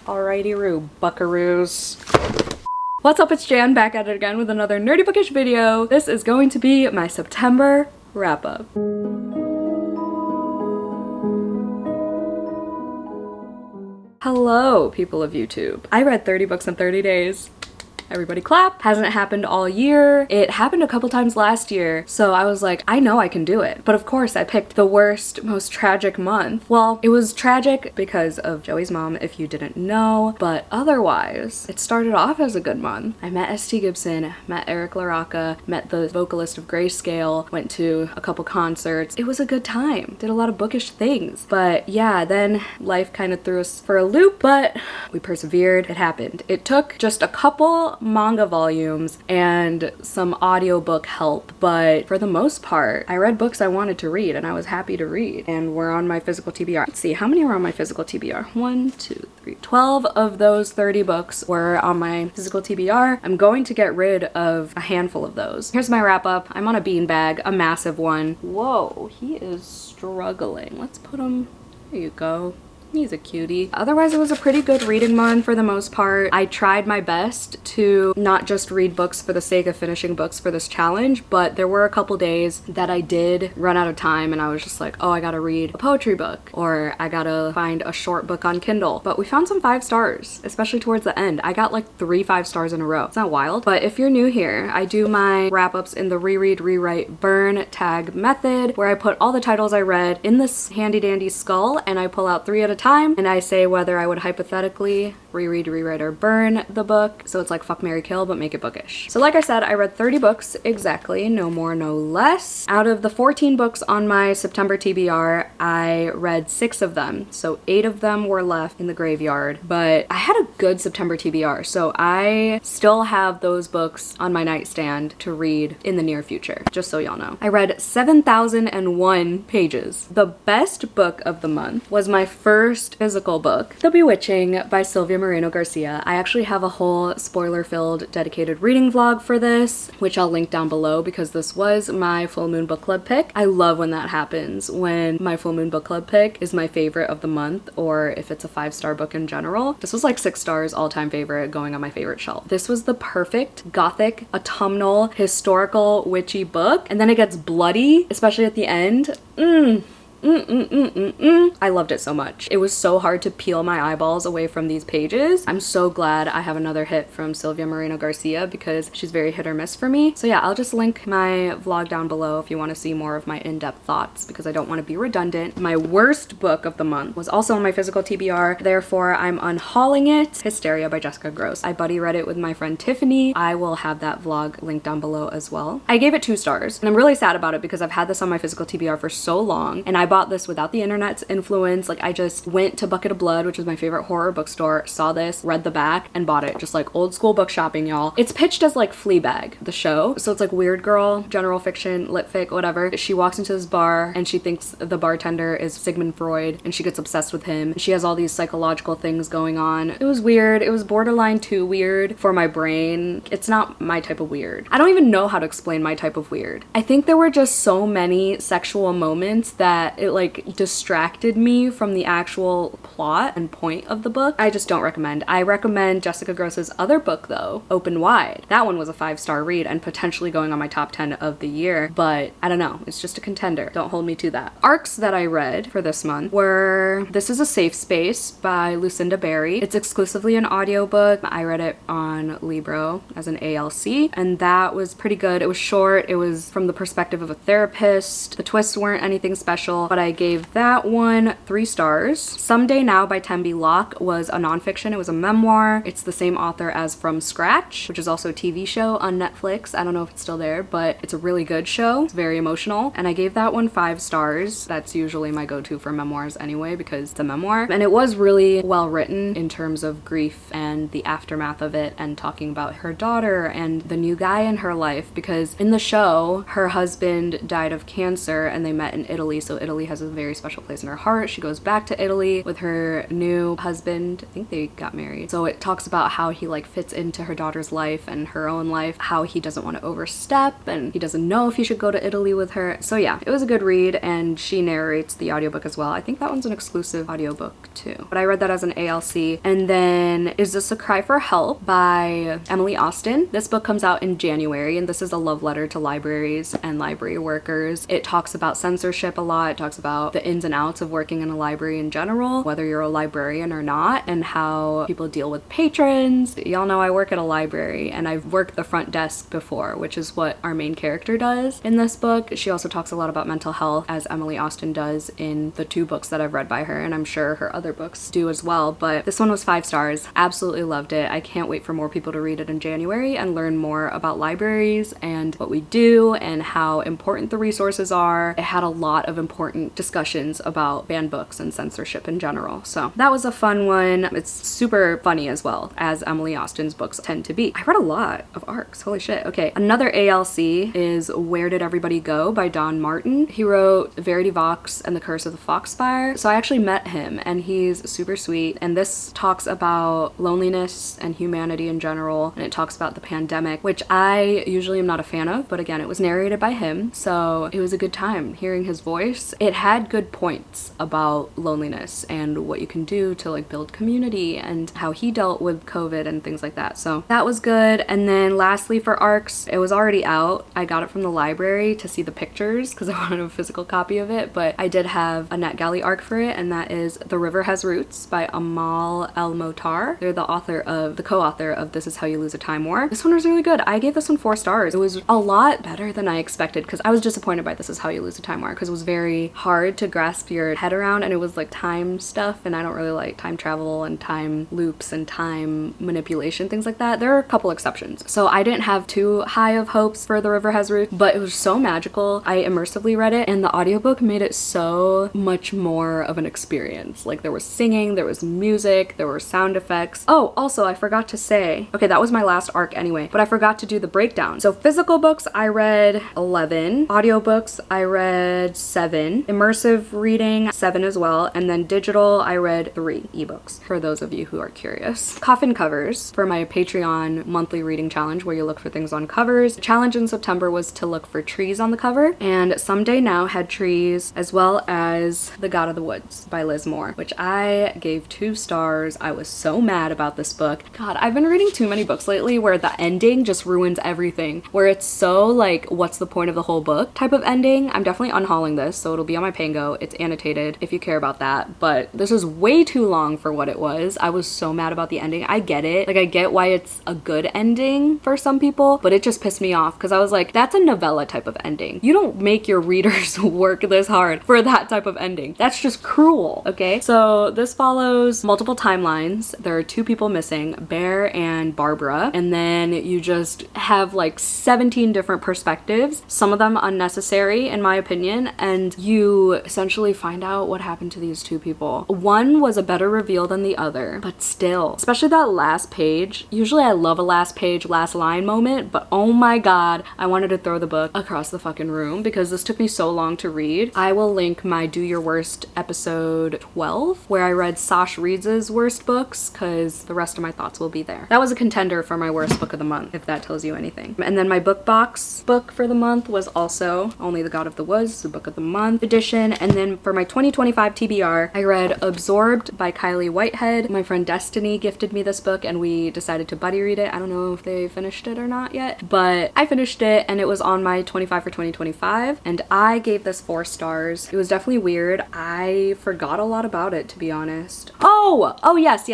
Alrighty-roo, buckaroos. What's up, it's Jan, back at it again with another nerdy bookish video. This is going to be my September wrap-up. Hello, people of YouTube. I read 30 books in 30 days. Everybody clap. Hasn't happened all year. It happened a couple times last year, so I was like, I know I can do it. But of course, I picked the worst, most tragic month. Well, it was tragic because of Joey's mom, if you didn't know, but otherwise, it started off as a good month. I met St. Gibson, met Eric LaRocca, met the vocalist of Grayscale, went to a couple concerts. It was a good time. Did a lot of bookish things. But yeah, then life kind of threw us for a loop, but we persevered. It happened. It took just a couple manga volumes and some audiobook help, but for the most part I read books I wanted to read and I was happy to read, and we're on my physical TBR. Let's see, how many were on my physical TBR? 1, 2, 3, 12 of those 30 books were on my physical TBR. I'm going to get rid of a handful of those. Here's my wrap up. I'm on a beanbag, a massive one. Whoa, he is struggling. Let's put him, there you go. He's a cutie. Otherwise, it was a pretty good reading month for the most part. I tried my best to not just read books for the sake of finishing books for this challenge, but there were a couple days that I did run out of time and I was just like, oh, I gotta read a poetry book or I gotta find a short book on Kindle. But we found some 5 stars, especially towards the end. I got like 3 5 stars in a row. It's not wild, but if you're new here, I do my wrap-ups in the reread, rewrite, burn tag method, where I put all the titles I read in this handy dandy skull and I pull out 3 at a time and I say whether I would hypothetically reread, rewrite, or burn the book. So it's like fuck, marry, kill, but make it bookish. So like I said, I read 30 books exactly, no more, no less. Out of the 14 books on my September TBR, I read 6 of them. So 8 of them were left in the graveyard, but I had a good September TBR. So I still have those books on my nightstand to read in the near future, just so y'all know. I read 7,001 pages. The best book of the month was my first physical book, The Bewitching by Sylvia Moreno Garcia. I actually have a whole spoiler-filled dedicated reading vlog for this, which I'll link down below because this was my full moon book club pick. I love when that happens, when my full moon book club pick is my favorite of the month, or if it's a 5-star book in general. This was like 6 stars, all-time favorite, going on my favorite shelf. This was the perfect gothic, autumnal, historical, witchy book, and then it gets bloody, especially at the end. I loved it so much. It was so hard to peel my eyeballs away from these pages. I'm so glad I have another hit from Sylvia Moreno Garcia because she's very hit or miss for me. So yeah, I'll just link my vlog down below if you want to see more of my in-depth thoughts because I don't want to be redundant. My worst book of the month was also on my physical TBR, therefore I'm unhauling it. Hysteria by Jessica Gross. I buddy read it with my friend Tiffany. I will have that vlog linked down below as well. I gave it 2 stars and I'm really sad about it because I've had this on my physical TBR for so long and I bought this without the internet's influence. Like I just went to Bucket of Blood, which is my favorite horror bookstore, saw this, read the back, and bought it. Just like old school book shopping, y'all. It's pitched as like Fleabag, the show. So it's like weird girl, general fiction, lit fic, whatever. She walks into this bar and she thinks the bartender is Sigmund Freud and she gets obsessed with him. She has all these psychological things going on. It was weird. It was borderline too weird for my brain. It's not my type of weird. I don't even know how to explain my type of weird. I think there were just so many sexual moments that it like distracted me from the actual plot and point of the book. I just don't recommend. I recommend Jessica Gross's other book though, Open Wide. That one was a 5-star read and potentially going on my top 10 of the year, but I don't know. It's just a contender. Don't hold me to that. Arcs that I read for this month were This Is a Safe Space by Lucinda Berry. It's exclusively an audiobook. I read it on Libro as an ALC and that was pretty good. It was short. It was from the perspective of a therapist. The twists weren't anything special, but I gave that one 3 stars. Someday Now by Tembi Locke was a nonfiction. It was a memoir. It's the same author as From Scratch, which is also a TV show on Netflix. I don't know if it's still there, but it's a really good show. It's very emotional. And I gave that one 5 stars. That's usually my go-to for memoirs anyway, because it's a memoir. And it was really well written in terms of grief and the aftermath of it and talking about her daughter and the new guy in her life, because in the show, her husband died of cancer and they met in Italy, so Italy Italy has a very special place in her heart. She goes back to Italy with her new husband. I think they got married. So it talks about how he like fits into her daughter's life and her own life, how he doesn't want to overstep and he doesn't know if he should go to Italy with her. So yeah, it was a good read, and she narrates the audiobook as well. I think that one's an exclusive audiobook too, but I read that as an ALC. And then Is This a Cry for Help by Emily Austen. This book comes out in January, and this is a love letter to libraries and library workers. It talks about censorship a lot. It talks about the ins and outs of working in a library in general, whether you're a librarian or not, and how people deal with patrons. Y'all know I work at a library, and I've worked the front desk before, which is what our main character does in this book. She also talks a lot about mental health, as Emily Austen does in the 2 books that I've read by her, and I'm sure her other books do as well. But this one was 5 stars. Absolutely loved it. I can't wait for more people to read it in January and learn more about libraries and what we do and how important the resources are. It had a lot of important discussions about banned books and censorship in general. So that was a fun one. It's super funny as well, as Emily Austen's books tend to be. I read a lot of ARCs. Holy shit. Okay, another ALC is Where Did Everybody Go by Don Martin. He wrote Verity Vox and The Curse of the Foxfire. So I actually met him, and he's super sweet. And this talks about loneliness and humanity in general, and it talks about the pandemic, which I usually am not a fan of, but again, it was narrated by him, so it was a good time hearing his voice. It had good points about loneliness and what you can do to like build community and how he dealt with COVID and things like that. So that was good. And then lastly for ARCs, it was already out. I got it from the library to see the pictures because I wanted a physical copy of it, but I did have a NetGalley ARC for it, and that is The River Has Roots by Amal El-Motar. They're the co-author of This Is How You Lose a Time War. This one was really good. I gave this one 4 stars. It was a lot better than I expected because I was disappointed by This Is How You Lose a Time War because it was very hard to grasp your head around, and it was like time stuff, and I don't really like time travel and time loops and time manipulation, things like that. There are a couple exceptions. So I didn't have too high of hopes for The River Has Roots, but it was so magical. I immersively read it, and the audiobook made it so much more of an experience. Like there was singing, there was music, there were sound effects. Oh, also I forgot to say, okay, that was my last ARC anyway, but I forgot to do the breakdown. So physical books, I read 11. Audiobooks, I read 7. Immersive reading, 7 as well. And then digital, I read 3 ebooks, for those of you who are curious. Coffin covers for my Patreon monthly reading challenge, where you look for things on covers. The challenge in September was to look for trees on the cover, and Someday Now had trees, as well as The God of the Woods by Liz Moore, which I gave 2 stars. I was so mad about this book. God, I've been reading too many books lately where the ending just ruins everything, where it's so like, what's the point of the whole book type of ending. I'm definitely unhauling this, so it'll be on my Pango. It's annotated if you care about that, but this is way too long for what it was. I was so mad about the ending. I get it. Like, I get why it's a good ending for some people, but it just pissed me off because I was like, that's a novella type of ending. You don't make your readers work this hard for that type of ending. That's just cruel, okay? So this follows multiple timelines. There are 2 people missing, Bear and Barbara, and then you just have like 17 different perspectives, some of them unnecessary in my opinion, and you essentially find out what happened to these 2 people. One was a better reveal than the other, but still, especially that last page. Usually I love a last page, last line moment, but oh my god, I wanted to throw the book across the fucking room because this took me so long to read. I will link my Do Your Worst episode 12, where I read Sash Reeds's worst books, because the rest of my thoughts will be there. That was a contender for my worst book of the month, if that tells you anything. And then my book box book for the month was also Only the God of the Woods, the book of the month edition. And then for my 2025 TBR, I read Absorbed by Kylie Whitehead. My friend Destiny gifted me this book, and we decided to buddy read it. I don't know if they finished it or not yet, but I finished it, and it was on my 25 for 2025, and I gave this 4 stars. It was definitely weird. I forgot a lot about it, to be honest. Oh yes.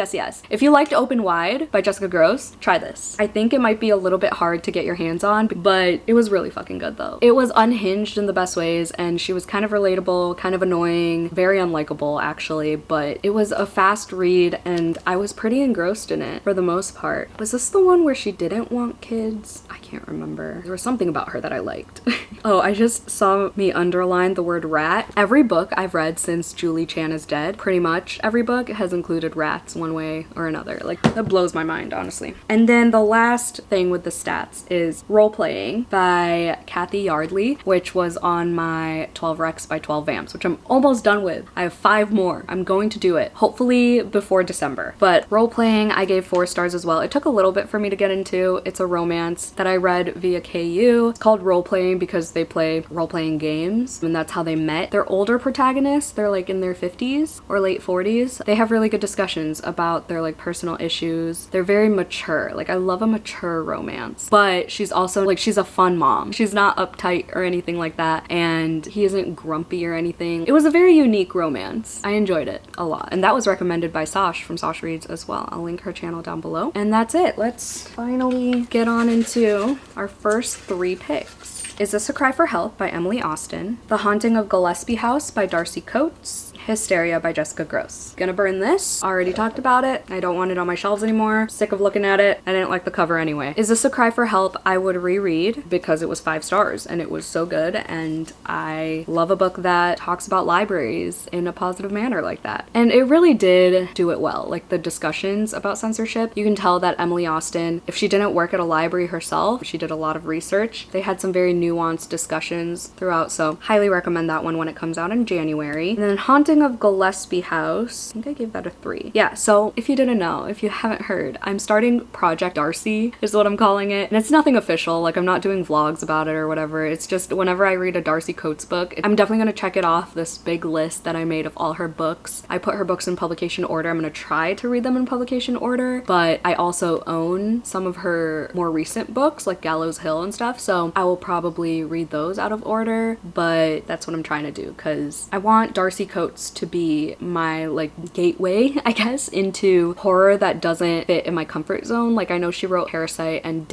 If you liked Open Wide by Jessica Gross, try this. I think it might be a little bit hard to get your hands on, but it was really fucking good though. It was unhinged in the best ways, and she was kind of relatable, kind of annoying, very unlikable actually, but it was a fast read, and I was pretty engrossed in it for the most part. Was this the one where she didn't want kids? I can't remember. There was something about her that I liked. Oh, I just saw me underline the word rat. Every book I've read since Julie Chan is dead, pretty much every book has included rats one way or another. Like, that blows my mind, honestly. And then the last thing with the stats is Role Playing by Kathy Yardley, which was on my 12 Recs by 12 Vamps, which I'm almost done with. I have 5 more. I'm going to do it, hopefully before December. But role-playing, I gave 4 stars as well. It took a little bit for me to get into. It's a romance that I read via KU. It's called role-playing because they play role-playing games, and that's how they met. They're older protagonists. They're like in their 50s or late 40s. They have really good discussions about their like personal issues. They're very mature. Like, I love a mature romance, but she's also like, she's a fun mom. She's not uptight or anything like that, and he isn't grumpy or anything. It was a very unique romance. I enjoyed it a lot, and that was recommended by Sash from Sash Reads as well. I'll link her channel down below. And that's it. Let's finally get on into our first 3 picks. Is This a Cry for Help by Emily Austen, The Haunting of Gillespie House by Darcy Coates, Hysteria by Jessica Gross. Gonna burn this. Already talked about it. I don't want it on my shelves anymore. Sick of looking at it. I didn't like the cover anyway. Is This a Cry for Help? I would reread because it was 5 stars and it was so good, and I love a book that talks about libraries in a positive manner like that. And it really did do it well. Like, the discussions about censorship, you can tell that Emily Austen, if she didn't work at a library herself, she did a lot of research. They had some very nuanced discussions throughout, so highly recommend that one when it comes out in January. And then Haunting of Gillespie House, I think I gave that a 3. Yeah, so if you didn't know, if you haven't heard, I'm starting Project Darcy is what I'm calling it, and it's nothing official. Like, I'm not doing vlogs about it or whatever. It's just whenever I read a Darcy Coates book, I'm definitely gonna check it off this big list that I made of all her books. I put her books in publication order. I'm gonna try to read them in publication order, but I also own some of her more recent books like Gallows Hill and stuff, so I will probably read those out of order, but that's what I'm trying to do because I want Darcy Coates to be my like gateway, I guess, into horror that doesn't fit in my comfort zone. Like, I know she wrote Parasite and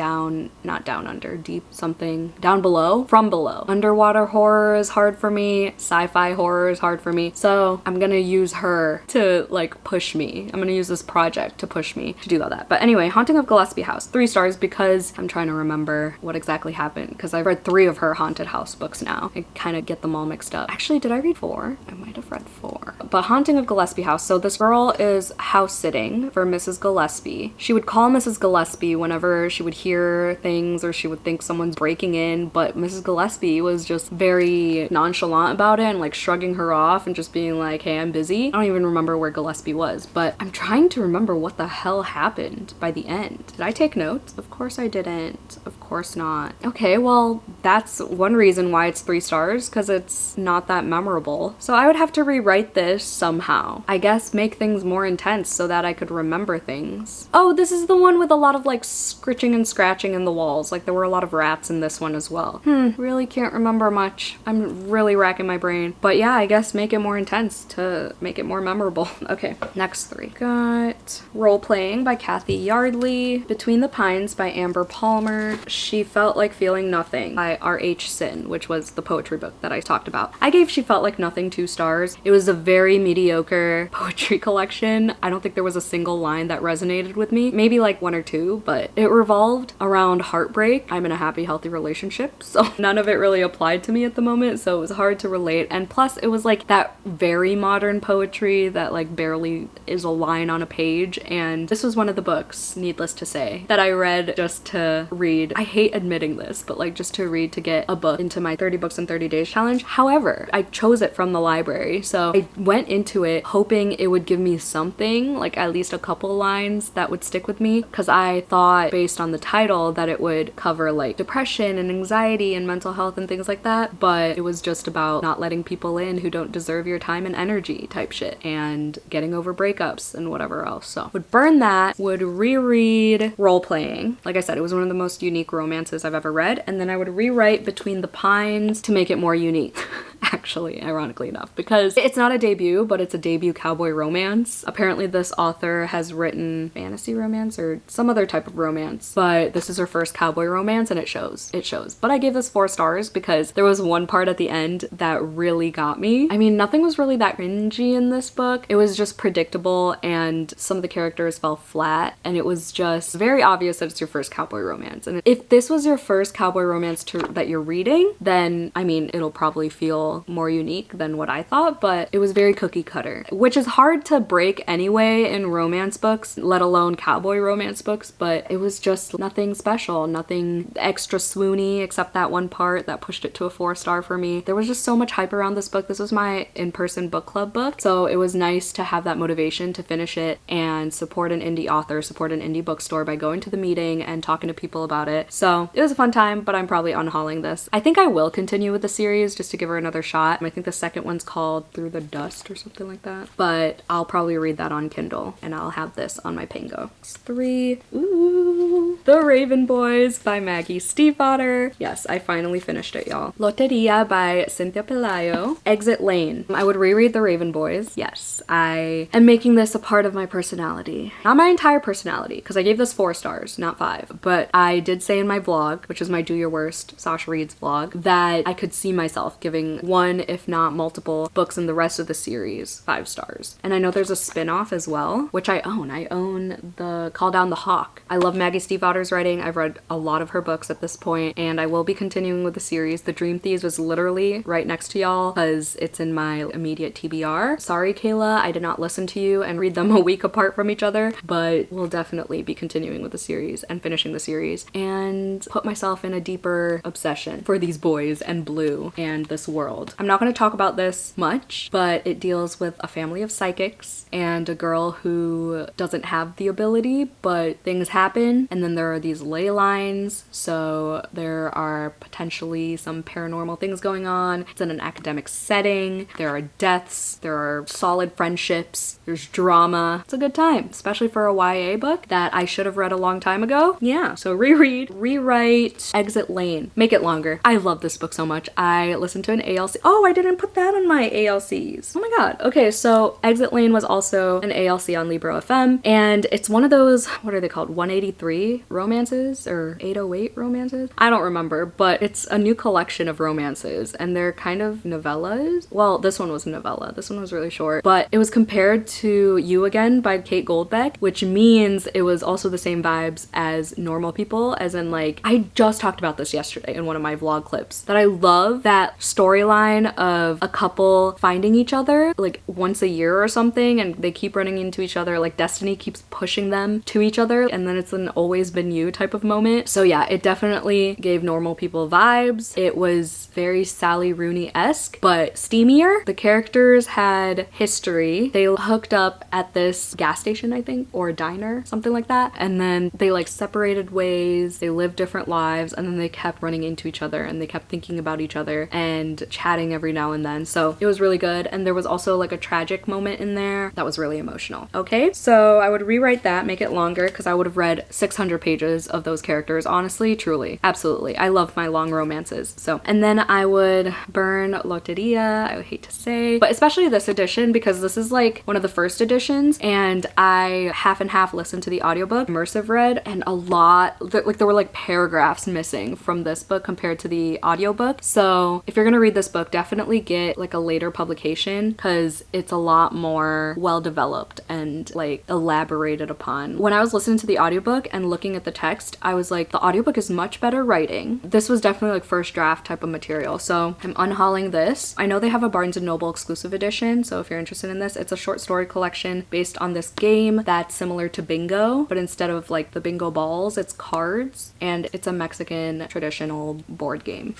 not Down Under, Deep something, Down Below, From Below. Underwater horror is hard for me. Sci-fi horror is hard for me. So I'm gonna use her to like push me. I'm gonna use this project to push me to do all that. But anyway, Haunting of Gillespie House, 3 stars because I'm trying to remember what exactly happened because I've read 3 of her haunted house books now. I kind of get them all mixed up. Actually, did I read 4? I might have read 4. But Haunting of Gillespie House, so this girl is house sitting for Mrs. Gillespie. She would call Mrs. Gillespie whenever she would hear things or she would think someone's breaking in, but Mrs. Gillespie was just very nonchalant about it and like shrugging her off and just being like, hey, I'm busy. I don't even remember where Gillespie was, but I'm trying to remember what the hell happened by the end. Did I take notes? Of course I didn't. Of course not. Okay, well, that's one reason why it's 3 stars, because it's not that memorable. So I would have to rewrite this somehow. I guess make things more intense so that I could remember things. Oh, this is the one with a lot of like scritching and scratching in the walls. Like, there were a lot of rats in this one as well. Really can't remember much. I'm really racking my brain. But yeah, I guess make it more intense to make it more memorable. Okay, next 3. Got Role Playing by Kathy Yardley, Between the Pines by Amber Palmer, She Felt Like Feeling Nothing by R.H. Sin, which was the poetry book that I talked about. I gave She Felt Like Nothing 2 stars. It was a very mediocre poetry collection. I don't think there was a single line that resonated with me. Maybe like 1 or 2, but it revolved around heartbreak. I'm in a happy, healthy relationship, so none of it really applied to me at the moment, so it was hard to relate. And plus, it was like that very modern poetry that like barely is a line on a page, and this was one of the books, needless to say, that I read just to read. I hate admitting this, but like just to read to get a book into my 30 books in 30 days challenge. However, I chose it from the library, so I went into it hoping it would give me something, like at least a couple lines that would stick with me, because I thought based on the title that it would cover like depression and anxiety and mental health and things like that, but it was just about not letting people in who don't deserve your time and energy type shit, and getting over breakups and whatever else. So would burn that, would reread Role Playing. Like I said, it was one of the most unique romances I've ever read, and then I would rewrite Between the Pines to make it more unique. Actually, ironically enough, because it's not a debut, but it's a debut cowboy romance. Apparently this author has written fantasy romance or some other type of romance, but this is her first cowboy romance, and it shows. It shows. But I gave this 4 stars because there was one part at the end that really got me. I mean, nothing was really that cringy in this book. It was just predictable, and some of the characters fell flat, and it was just very obvious that it's your first cowboy romance. And if this was your first cowboy romance that you're reading, then I mean, it'll probably feel little more unique than what I thought, but it was very cookie cutter, which is hard to break anyway in romance books, let alone cowboy romance books, but it was just nothing special, nothing extra swoony except that one part that pushed it to a 4-star for me. There was just so much hype around this book. This was my in-person book club book, so it was nice to have that motivation to finish it and support an indie author, support an indie bookstore by going to the meeting and talking to people about it. So it was a fun time, but I'm probably unhauling this. I think I will continue with the series just to give her another shot. I think the second one's called Through the Dust or something like that, but I'll probably read that on Kindle and I'll have this on my Pango. 3. Ooh, The Raven Boys by Maggie Stiefvater. Yes, I finally finished it, y'all. Loteria by Cynthia Pelayo. Exit Lane. I would reread The Raven Boys. Yes, I am making this a part of my personality. Not my entire personality, because I gave this 4 stars, not 5. But I did say in my vlog, which is my Do Your Worst, Sasha Reed's vlog, that I could see myself giving one, if not multiple, books in the rest of the series 5 stars. And I know there's a spin-off as well, which I own. I own the Call Down the Hawk. I love Maggie Stiefvater's writing. I've read a lot of her books at this point, and I will be continuing with the series. The Dream Thieves was literally right next to y'all because it's in my immediate TBR. Sorry, Kayla, I did not listen to you and read them a week apart from each other, but we'll definitely be continuing with the series and finishing the series and put myself in a deeper obsession for these boys and blue and this world. I'm not going to talk about this much, but it deals with a family of psychics and a girl who doesn't have the ability, but things happen, and then there are these ley lines, so there are potentially some paranormal things going on. It's in an academic setting. There are deaths, there are solid friendships, there's drama. It's a good time, especially for a YA book that I should have read a long time ago. Yeah, so reread, rewrite Exit Lane. Make it longer. I love this book so much. I listened to an ALC. Oh, I didn't put that on my ALCs. Oh my god. Okay, so Exit Lane was also an ALC on Libro FM, and it's one of those, what are they called, 183 romances or 808 romances? I don't remember, but it's a new collection of romances, and they're kind of novellas. Well, this one was a novella. This one was really short, but it was compared to You Again by Kate Goldbeck, which means it was also the same vibes as Normal People, as in, like, I just talked about this yesterday in one of my vlog clips, that I love that storyline of a couple finding each other like once a year or something, and they keep running into each other, like destiny keeps pushing them to each other, and then it's an always been you type of moment. So yeah, it definitely gave Normal People vibes. It was very Sally Rooney-esque, but steamier. The characters had history. They hooked up at this gas station, I think, or a diner, something like that, and then they like separated ways, they lived different lives, and then they kept running into each other, and they kept thinking about each other and chatting every now and then. So it was really good, and there was also like a tragic moment in there that was really emotional. Okay, so I would rewrite that, make it longer, because I would have read 600 pages of those characters, honestly, truly, absolutely. I love my long romances. So, and then I would burn Loteria, I would hate to say, but especially this edition, because this is like one of the first editions, and I half and half listened to the audiobook, immersive read, and a lot, like there were like paragraphs missing from this book compared to the audiobook. So if you're gonna read this book, definitely get like a later publication, because it's a lot more well developed and like elaborated upon. When I was listening to the audiobook and looking at the text, I was like, the audiobook is much better writing. This was definitely like first draft type of material. So I'm unhauling this. I know they have a Barnes & Noble exclusive edition, so if you're interested in this, it's a short story collection based on this game that's similar to bingo, but instead of like the bingo balls, it's cards, and it's a Mexican traditional board game.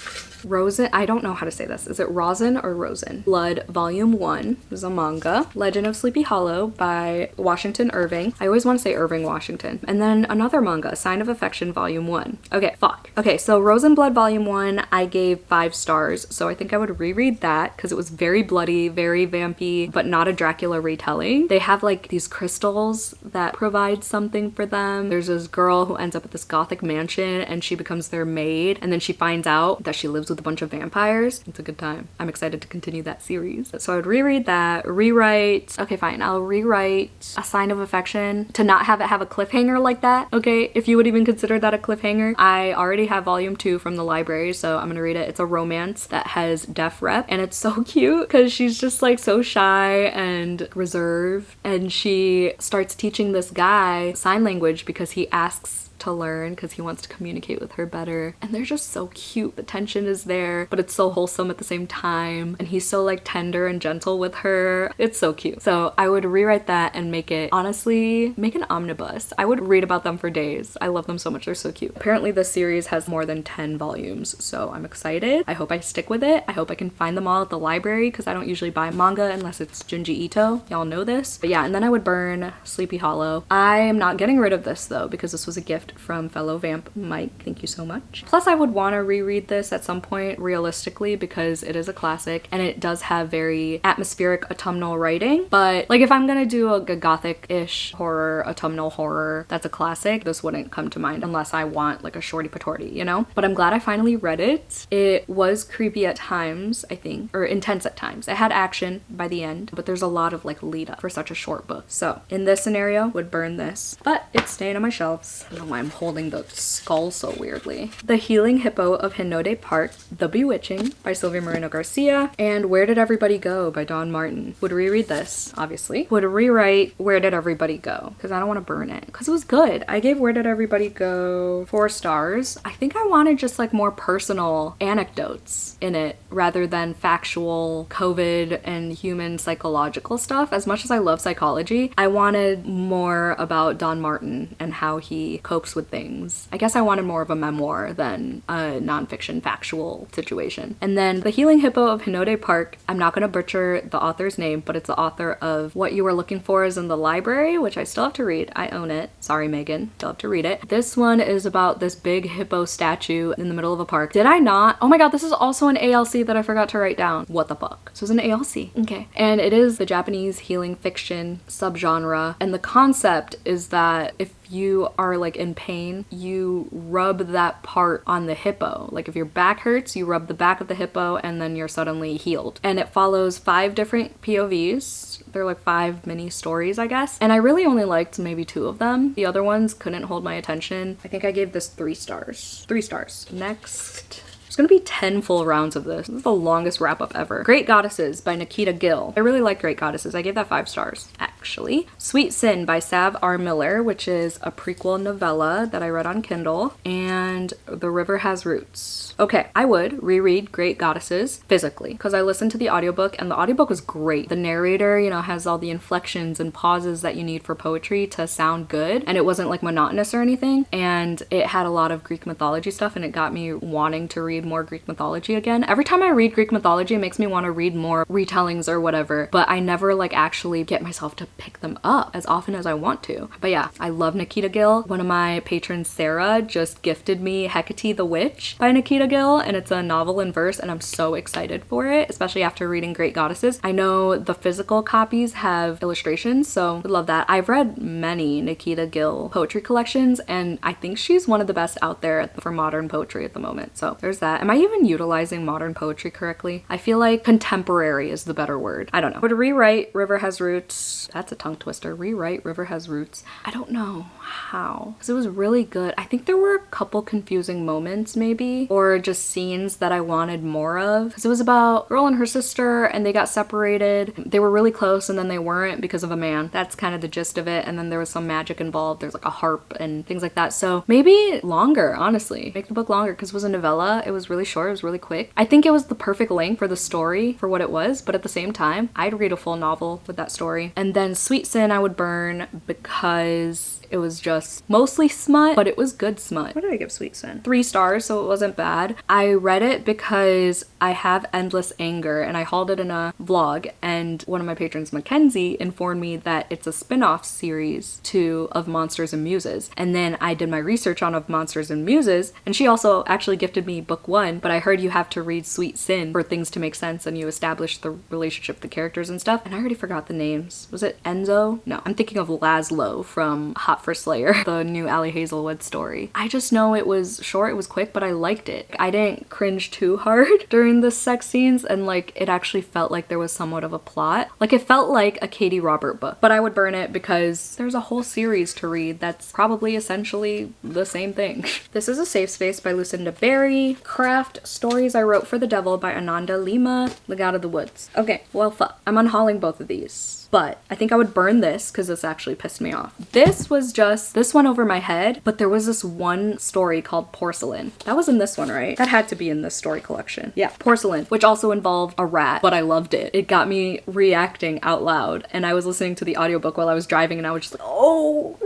Rosen, I don't know how to say this. Is it Rosin or Rosen? Blood Volume 1 is a manga. Legend of Sleepy Hollow by Washington Irving. I always want to say Irving Washington. And then another manga, Sign of Affection Volume 1. Okay, fuck. Okay, so Rosen Blood Volume 1, I gave 5 stars, so I think I would reread that because it was very bloody, very vampy, but not a Dracula retelling. They have like these crystals that provide something for them. There's this girl who ends up at this gothic mansion, and she becomes their maid, and then she finds out that she lives with a bunch of vampires. It's a good time. I'm excited to continue that series. So I would reread that, rewrite, okay fine, I'll rewrite A Sign of Affection to not have it have a cliffhanger like that, okay, if you would even consider that a cliffhanger. I already have volume 2 from the library, so I'm gonna read it. It's a romance that has deaf rep, and it's so cute because she's just like so shy and reserved, and she starts teaching this guy sign language because he asks to learn because he wants to communicate with her better. And they're just so cute. The tension is there, but it's so wholesome at the same time. And he's so like tender and gentle with her. It's so cute. So I would rewrite that and make it, honestly, make an omnibus. I would read about them for days. I love them so much. They're so cute. Apparently this series has more than 10 volumes, so I'm excited. I hope I stick with it. I hope I can find them all at the library because I don't usually buy manga unless it's Junji Ito. Y'all know this. But yeah, and then I would burn Sleepy Hollow. I am not getting rid of this though because this was a gift from fellow vamp Mike. Thank you so much. Plus I would want to reread this at some point realistically because it is a classic and it does have very atmospheric autumnal writing. But like if I'm gonna do a gothic-ish horror, autumnal horror that's a classic, this wouldn't come to mind unless I want like a shorty patorti, you know? But I'm glad I finally read it. It was creepy at times, I think, or intense at times. It had action by the end, but there's a lot of like lead up for such a short book. So in this scenario, would burn this, but it's staying on my shelves. I don't know why I'm holding the skull so weirdly. The Healing Hippo of Hinode Park, The Bewitching by Sylvia Moreno Garcia, and Where Did Everybody Go by Don Martin. Would reread this, obviously. Would rewrite Where Did Everybody Go because I don't want to burn it because it was good. I gave Where Did Everybody Go 4 stars. I think I wanted just like more personal anecdotes in it rather than factual COVID and human psychological stuff. As much as I love psychology, I wanted more about Don Martin and how he copes with things. I guess I wanted more of a memoir than a nonfiction factual situation. And then The Healing Hippo of Hinode Park, I'm not going to butcher the author's name, but it's the author of What You Were Looking For Is in the Library, which I still have to read. I own it. Sorry, Megan. Still have to read it. This one is about this big hippo statue in the middle of a park. Did I not? Oh my god, this is also an ALC that I forgot to write down. What the fuck? So it's an ALC. Okay. And it is the Japanese healing fiction subgenre. And the concept is that if you are like in pain, you rub that part on the hippo. Like if your back hurts, you rub the back of the hippo and then you're suddenly healed. And it follows 5 different POVs. They're like 5 mini stories, I guess. And I really only liked maybe 2 of them. The other ones couldn't hold my attention. I think I gave this 3 stars. 3 stars. Next. There's gonna be 10 full rounds of this. This is the longest wrap up ever. Great Goddesses by Nikita Gill. I really like Great Goddesses. I gave that 5 stars, actually. Sweet Sin by Sav R. Miller, which is a prequel novella that I read on Kindle. And The River Has Roots. Okay, I would reread Great Goddesses physically because I listened to the audiobook and the audiobook was great. The narrator, you know, has all the inflections and pauses that you need for poetry to sound good. And it wasn't like monotonous or anything. And it had a lot of Greek mythology stuff and it got me wanting to read more Greek mythology again. Every time I read Greek mythology, it makes me want to read more retellings or whatever, but I never like actually get myself to pick them up as often as I want to. But yeah, I love Nikita Gill. One of my patrons, Sarah, just gifted me Hecate the Witch by Nikita Gill, and it's a novel in verse, and I'm so excited for it, especially after reading Great Goddesses. I know the physical copies have illustrations, so I love that. I've read many Nikita Gill poetry collections, and I think she's one of the best out there for modern poetry at the moment, so there's that. Am I even utilizing modern poetry correctly? I feel like contemporary is the better word. I don't know. But to rewrite River Has Roots, that's a tongue twister. Rewrite River Has Roots. I don't know how, because it was really good. I think there were a couple confusing moments maybe, or just scenes that I wanted more of, because it was about a girl and her sister and they got separated. They were really close and then they weren't because of a man. That's kind of the gist of it. And then there was some magic involved. There's like a harp and things like that. So maybe longer, honestly. Make the book longer because it was a novella. It was really short. It was really quick. I think it was the perfect length for the story for what it was, but at the same time, I'd read a full novel with that story. And then Sweet Sin I would burn because it was just mostly smut, but it was good smut. What did I give Sweet Sin? 3 stars, so it wasn't bad. I read it because I have endless anger and I hauled it in a vlog, and one of my patrons, Mackenzie, informed me that it's a spin-off series of Monsters and Muses. And then I did my research on Of Monsters and Muses, and she also actually gifted me book 1, but I heard you have to read Sweet Sin for things to make sense and you establish the relationship with the characters and stuff. And I already forgot the names. Was it Enzo? No, I'm thinking of Laszlo from Hot for Slayer, the new Ali Hazelwood story. I just know it was short, it was quick, but I liked it. I didn't cringe too hard during the sex scenes, and like it actually felt like there was somewhat of a plot. Like it felt like a Katie Robert book, but I would burn it because there's a whole series to read that's probably essentially the same thing. This is A Safe Space by Lucinda Berry. Craft Stories I Wrote for the Devil by Ananda Lima, Legado of the Woods. Okay, well, fuck. I'm unhauling both of these. But I think I would burn this because this actually pissed me off. This was just, this went over my head, but there was this one story called Porcelain. That was in this one, right? That had to be in this story collection. Yeah, Porcelain, which also involved a rat, but I loved it. It got me reacting out loud, and I was listening to the audiobook while I was driving, and I was just like, oh,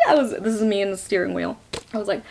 this is me in the steering wheel. I was like,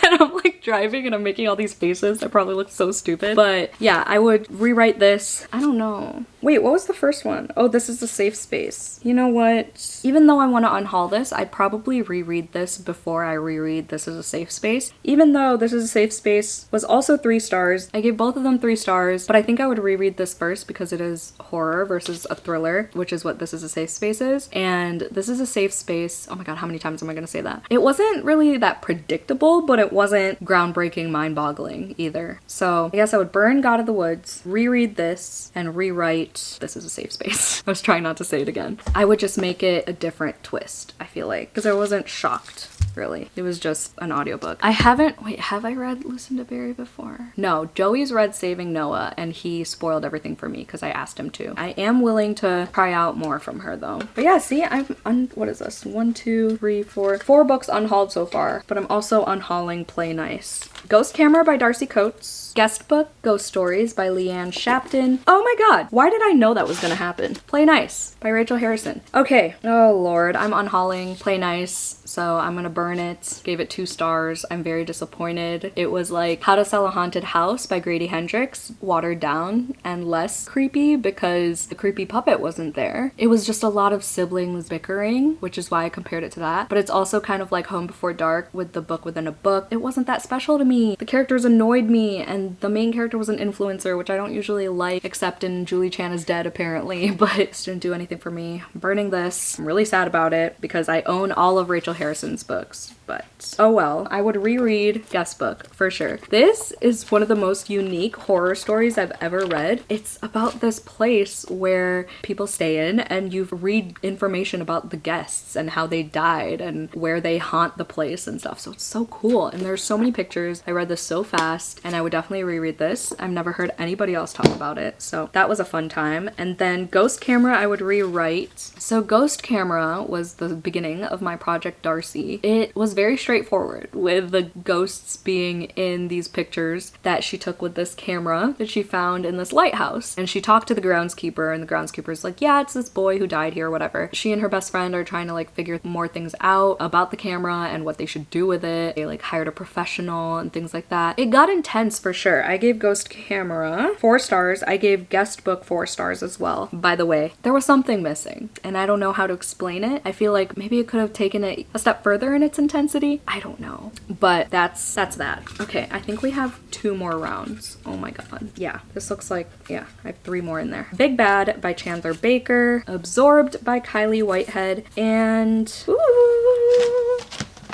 and I'm like driving and I'm making all these faces. I probably look so stupid. But yeah, I would rewrite this. I don't know. Wait, what was the first one? Oh, this is a safe space. You know what? Even though I want to unhaul this, I'd probably reread this before I reread This Is a Safe Space. Even though This Is a Safe Space was also 3 stars. I gave both of them 3 stars, but I think I would reread this first because it is horror versus a thriller, which is what This Is a Safe Space is. And This Is a Safe Space, oh my god, how many times am I gonna say that? It wasn't really that predictable, but it wasn't groundbreaking, mind-boggling either. So I guess I would burn God of the Woods, reread this, and rewrite This Is a Safe Space. I was trying not to say it again. I would just make it a different twist, I feel like, because I wasn't shocked. Really. It was just an audiobook. Have I read Lucinda Berry before? No, Joey's read Saving Noah and he spoiled everything for me because I asked him to. I am willing to try out more from her though. But yeah, see, what is this? 1, 2, 3, 4. 4 books unhauled so far, but I'm also unhauling Play Nice. Ghost Camera by Darcy Coates. Guest book, Ghost Stories by Leanne Shapton. Oh my god, why did I know that was gonna happen? Play Nice by Rachel Harrison. Okay, oh lord, I'm unhauling Play Nice, so I'm gonna burn it. Gave it 2 stars. I'm very disappointed. It was like How to Sell a Haunted House by Grady Hendrix, watered down and less creepy because the creepy puppet wasn't there. It was just a lot of siblings bickering, which is why I compared it to that. But it's also kind of like Home Before Dark with the book within a book. It wasn't that special to me. The characters annoyed me, and the main character was an influencer, which I don't usually like, except in Julie Chan is Dead apparently, but it didn't do anything for me. I'm burning this. I'm really sad about it because I own all of Rachel Harrison's books, but oh well. I would reread Guest Book for sure. This is one of the most unique horror stories I've ever read. It's about this place where people stay in and you read information about the guests and how they died and where they haunt the place and stuff. So it's so cool, and there's so many pictures. I read this so fast, and I would definitely reread this. I've never heard anybody else talk about it, so that was a fun time. And then Ghost Camera I would rewrite. So Ghost Camera was the beginning of my Project Darcy. It was very straightforward with the ghosts being in these pictures that she took with this camera that she found in this lighthouse. And she talked to the groundskeeper, and the groundskeeper's like, yeah, it's this boy who died here, whatever. She and her best friend are trying to like figure more things out about the camera and what they should do with it. They like hired a professional and things like that. It got intense for sure. I gave Ghost Camera 4 stars. I gave Guest Book 4 stars as well. By the way, there was something missing, and I don't know how to explain it. I feel like maybe it could have taken it a step further in its intensity. I don't know, but that's that. Okay, I think we have 2 more rounds. Oh my god. Yeah, this looks like, yeah, I have 3 more in there. Big Bad by Chandler Baker, Absorbed by Kylie Whitehead, and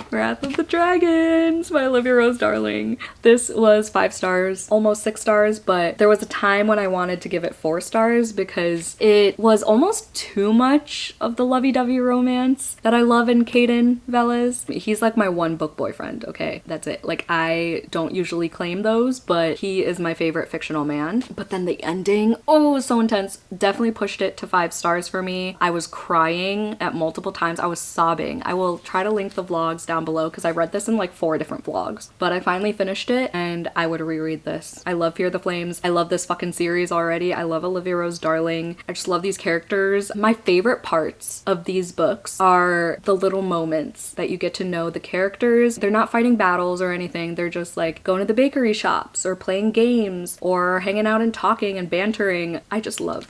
Wrath of the Dragons by Olivia Rose Darling. This was 5 stars, almost 6 stars, but there was a time when I wanted to give it 4 stars because it was almost too much of the lovey-dovey romance that I love in Caden Velez. He's like my one book boyfriend, okay? That's it. Like, I don't usually claim those, but he is my favorite fictional man. But then the ending, oh, it was so intense. Definitely pushed it to 5 stars for me. I was crying at multiple times. I was sobbing. I will try to link the vlogs down below because I read this in like 4 different vlogs, but I finally finished it and I would reread this. I love Fear the Flames. I love this fucking series already. I love Olivia Rose Darling. I just love these characters. My favorite parts of these books are the little moments that you get to know the characters. They're not fighting battles or anything. They're just like going to the bakery shops or playing games or hanging out and talking and bantering. I just love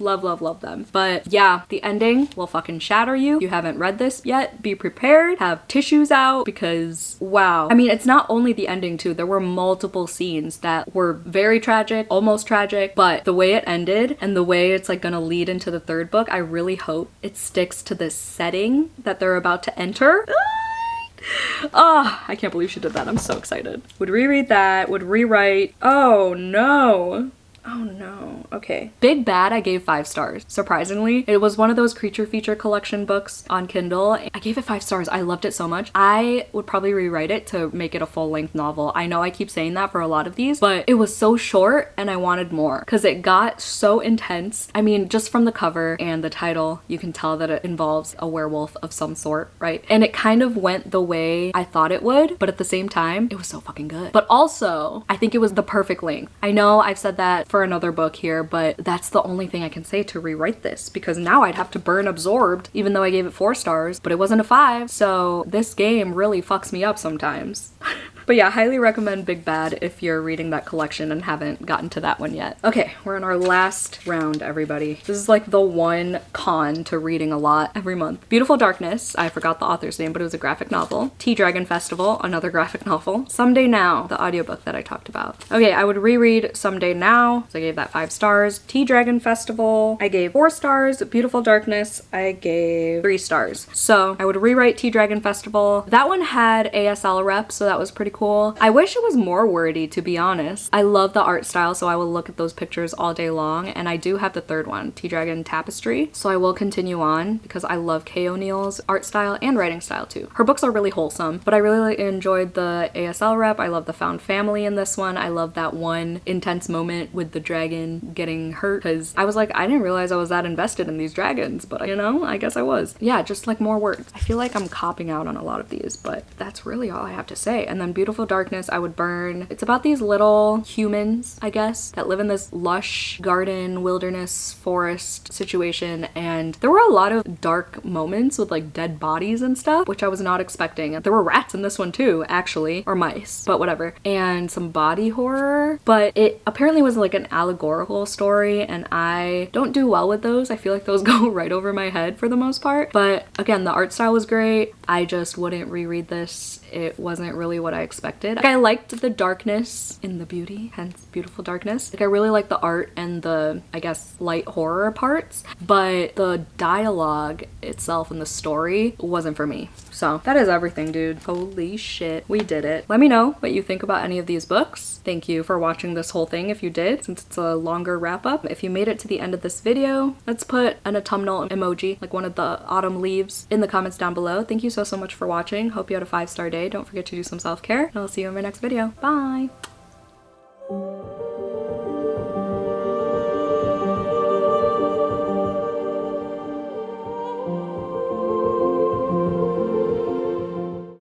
them. But yeah, the ending will fucking shatter you. If you haven't read this yet, be prepared. Have tissues out because wow. I mean, it's not only the ending too. There were multiple scenes that were very tragic, almost tragic, but the way it ended and the way it's like gonna lead into the 3rd book, I really hope it sticks to this setting that they're about to enter. Oh, I can't believe she did that. I'm so excited. Would reread that, would rewrite. Oh no. Oh no. Okay. Big Bad I gave 5 stars. Surprisingly, it was one of those creature feature collection books on Kindle. I gave it 5 stars. I loved it so much. I would probably rewrite it to make it a full-length novel. I know I keep saying that for a lot of these, but it was so short and I wanted more because it got so intense. I mean, just from the cover and the title, you can tell that it involves a werewolf of some sort, right? And it kind of went the way I thought it would, but at the same time, it was so fucking good. But also, I think it was the perfect length. I know I've said that for another book here, but that's the only thing I can say to rewrite this, because now I'd have to burn Absorbed, even though I gave it 4 stars, but it wasn't a 5. So this game really fucks me up sometimes. But yeah, highly recommend Big Bad if you're reading that collection and haven't gotten to that one yet. Okay, we're in our last round, everybody. This is like the one con to reading a lot every month. Beautiful Darkness, I forgot the author's name, but it was a graphic novel. Tea Dragon Festival, another graphic novel. Someday Now, the audiobook that I talked about. Okay, I would reread Someday Now, so I gave that 5 stars. Tea Dragon Festival, I gave 4 stars. Beautiful Darkness, I gave 3 stars. So I would rewrite Tea Dragon Festival. That one had ASL rep, so that was pretty cool. I wish it was more wordy, to be honest. I love the art style, so I will look at those pictures all day long, and I do have the third one, Tea Dragon Tapestry, so I will continue on because I love Kay O'Neill's art style and writing style too. Her books are really wholesome, but I really enjoyed the ASL rep. I love the found family in this one. I love that one intense moment with the dragon getting hurt, because I was like, I didn't realize I was that invested in these dragons, but you know, I guess I was. Yeah, just like more words. I feel like I'm copping out on a lot of these, but that's really all I have to say. And then Beautiful Darkness, I would burn. It's about these little humans, I guess, that live in this lush garden, wilderness, forest situation, and there were a lot of dark moments with like dead bodies and stuff, which I was not expecting. There were rats in this one too, actually, or mice, but whatever, and some body horror, but it apparently was like an allegorical story, and I don't do well with those. I feel like those go right over my head for the most part, but again, the art style was great. I just wouldn't reread this. It wasn't really what I expected. Like, I liked the darkness in the beauty, hence Beautiful Darkness. Like, I really liked the art and the, I guess, light horror parts, but the dialogue itself and the story wasn't for me. So that is everything, dude. Holy shit, we did it. Let me know what you think about any of these books. Thank you for watching this whole thing if you did, since it's a longer wrap up. If you made it to the end of this video, let's put an autumnal emoji, like one of the autumn leaves, in the comments down below. Thank you so much for watching. Hope you had a 5-star day. Don't forget to do some self-care, and I'll see you in my next video. Bye!